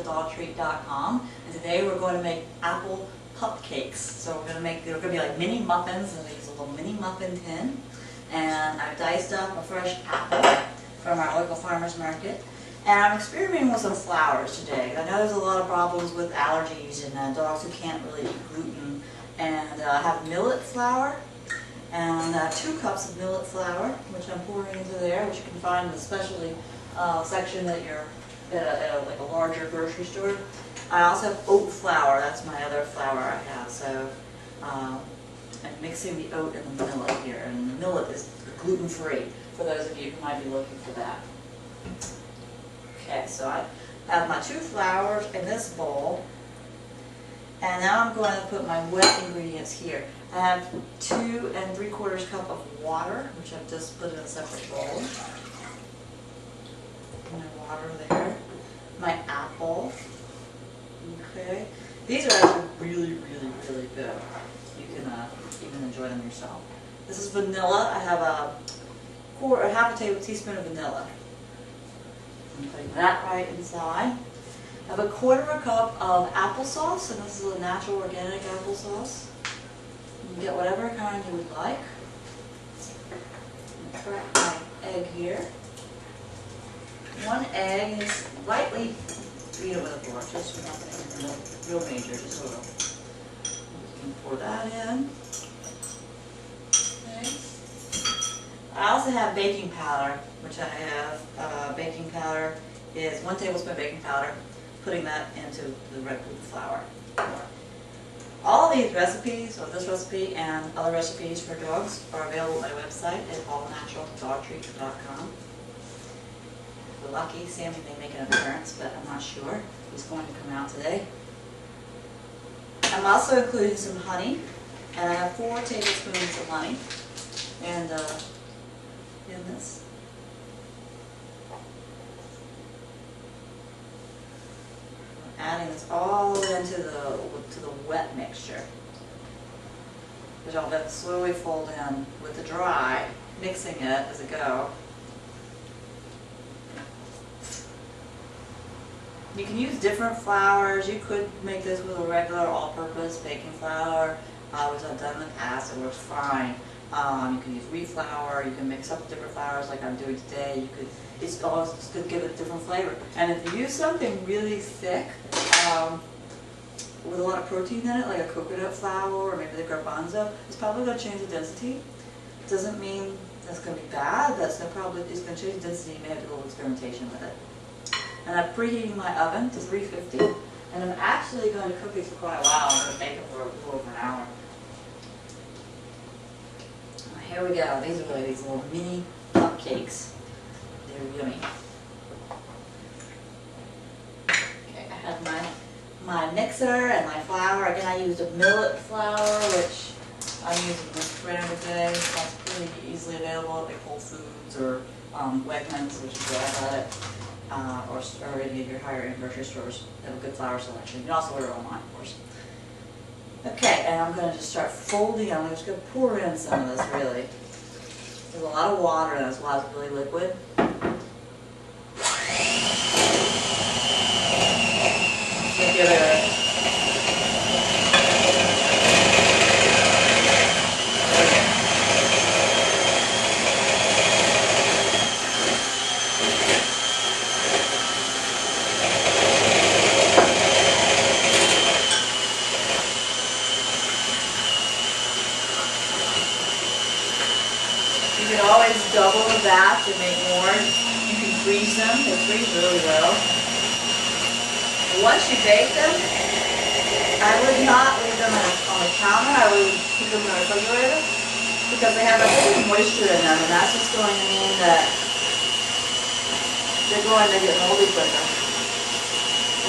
allnaturaldogtreat.com, and today we're going to make apple Pupcakes. So we're going to make, they're going to be like mini muffins, and use a little mini muffin tin. And I've diced up a fresh apple from our local farmer's market. And I'm experimenting with some flours today. I know there's a lot of problems with allergies and dogs who can't really eat gluten. And I have millet flour, and 2 cups of millet flour, which I'm pouring into there, which you can find in the specialty section that you're at like a larger grocery store. I also have oat flour. That's my other flour I have. So I'm mixing the oat and the millet here, and the millet is gluten-free for those of you who might be looking for that. Okay, so I have my 2 flours in this bowl, and now I'm going to put my wet ingredients here. I have 2 3/4 cup of water, which I've just put in a separate bowl. My water there. My apple. Okay. These are actually really, really, really good. You can even enjoy them yourself. This is vanilla. I have half a teaspoon of vanilla. I'm putting that right inside. I have a 1/4 cup of applesauce, and this is a natural organic applesauce. You can get whatever kind you would like. I'm crack my egg here. 1 egg is lightly beat with a fork, just nothing real major, just a little. You can pour that in. Okay. I also have baking powder, which I have. Baking powder is 1 tablespoon baking powder. Putting that into the red gluten flour. All these recipes, or this recipe and other recipes for dogs, are available on my website at allnaturaldogtreat.com. If we're lucky, Sammy may make an appearance, but I'm not sure. He's going to come out today. I'm also including some honey, and I have 4 tablespoons of honey and in this. Adding this all into the wet mixture, which I'll then slowly fold in with the dry, mixing it as I go. You can use different flours. You could make this with a regular all-purpose baking flour, which I've done in the past. It works fine. You can use wheat flour. You can mix up different flours like I'm doing today. It's always just to give it a different flavor. And if you use something really thick with a lot of protein in it, like a coconut flour or maybe the garbanzo, it's probably going to change the density. Doesn't mean that's going to be bad. It's going to change the density. You may have to do a little experimentation with it. And I'm preheating my oven to 350, and I'm actually going to cook these for quite a while. I'm going to bake them for a little over an hour. Here we go. These are really these little mini cupcakes. They're yummy. Okay, I have my mixer and my flour. Again, I used a millet flour, which I'm using this brand today. That's pretty easily available at like Whole Foods or Wegmans, which is where I got it, or any of your higher end grocery stores. They have a good flour selection. You can also order online, of course. Okay, and I'm going to just start folding. I'm just going to pour in some of this, really. There's a lot of water, and that's why it's really liquid. Give it a You can always double the batch and make more. You can freeze them. They freeze really well. Once you bake them, I would not leave them on the counter. I would keep them in the refrigerator because they have a little moisture in them, and that's just going to mean that they're going to get moldy quicker.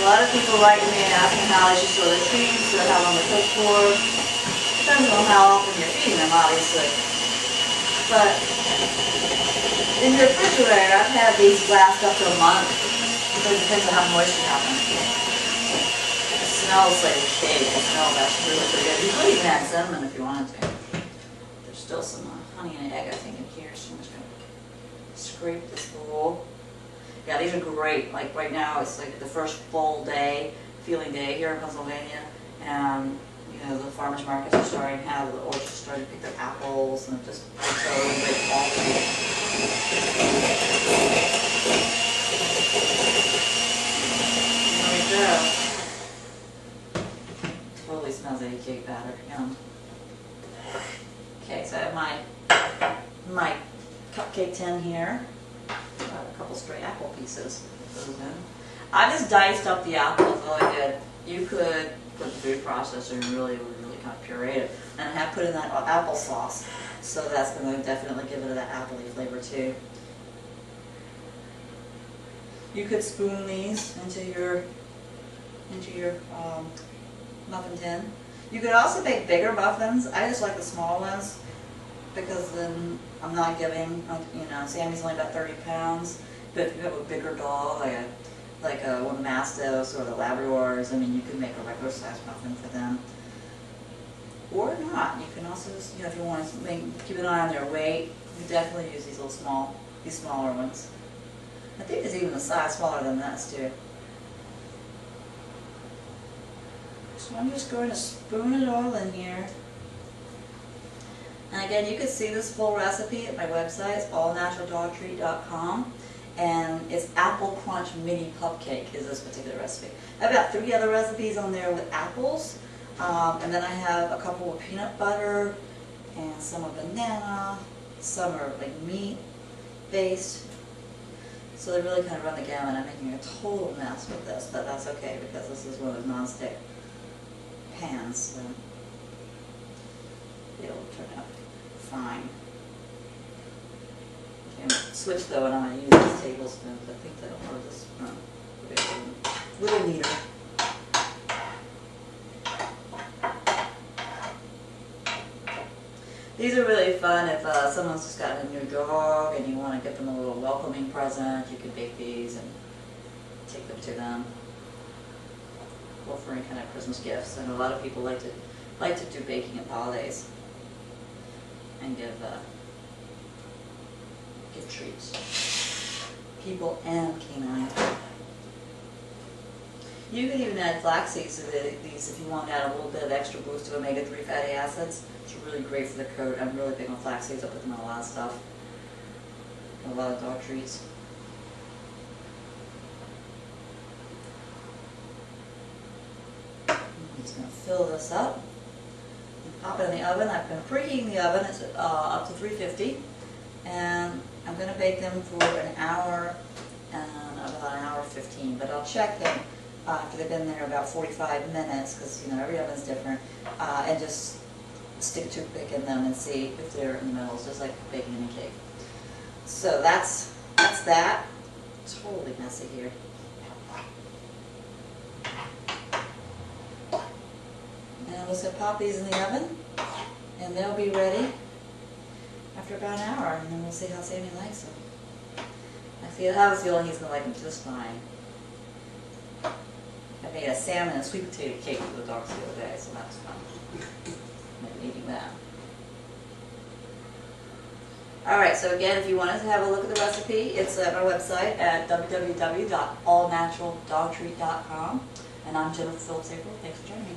A lot of people write to me and ask me how I should store their treats or how long they cook for. Depends on how often you're feeding them, obviously. But in your refrigerator, I've had these last up to a month because it depends on how moist you have them. It smells like cake. It smells actually really pretty good. You could even add cinnamon if you wanted to. There's still some honey and egg, I think, in here, so I'm just going to scrape this bowl. Yeah, these are great. Like right now, it's like the first full day, feeling day here in Pennsylvania, and you know the farmers markets are starting to have the orchards starting to pick their apples, and just it's a really great quality. There we go. Totally smells like cake batter. Yum. Okay, so I have my cupcake tin here. Got a couple stray apple pieces. Those in. I just diced up the apples really good. You could put the food processor and really kind of puree it. And I have put in that applesauce, so that's going to definitely give it that appley flavor too. You could spoon these into your muffin tin. You could also make bigger muffins. I just like the small ones because then I'm not giving, you know, Sammy's only about 30 pounds, but if you have a bigger dog, like one of the Mastifs or the Labradors, I mean, you can make a regular size muffin for them. Or not. You can also, you know, if you want to keep an eye on their weight, you definitely use these smaller ones. I think there's even a size smaller than this too. So I'm just going to spoon it all in here. And again, you can see this full recipe at my website. It's allnaturaldogtreat.com. And it's Apple Crunch Mini Pupcake is this particular recipe. I have about 3 other recipes on there with apples. And then I have a couple with peanut butter, and some are banana, some are like meat based. So they really kind of run the gamut. I'm making a total mess with this, but that's okay because this is one of those non-stick pans, so it'll turn out fine. Okay, switch though, and I'm going to use this tablespoon, but I think that'll hold this a little neater. These are really fun if someone's just gotten a new dog and you want to get them a little welcoming present. You can bake these and take them to them. Or for any kind of Christmas gifts. And a lot of people like to do baking at holidays and give treats. People and canine. You can even add flax seeds to these if you want to add a little bit of extra boost to omega-3 fatty acids. It's really great for the coat. I'm really big on flax seeds. I put them in a lot of stuff. A lot of dog treats. I'm just going to fill this up and pop it in the oven. I've been preheating the oven. It's up to 350. And I'm going to bake them for an hour and about an hour 15. But I'll check them after they've been there about 45 minutes, because you know every oven's different, and just stick a toothpick in them and see if they're in the middle. It's just like baking any cake. So that's that. Totally messy here. And I'm just going to pop these in the oven, and they'll be ready after about an hour, and then we'll see how Sammy likes them. I have a feeling he's going to like them just fine. I made a salmon and sweet potato cake for the dogs the other day, so that was fun. I'm eating that. Alright, so again, if you wanted to have a look at the recipe, it's at my website at www.allnaturaldogtreat.com. And I'm Jennifer Phillips April. Thanks for joining me.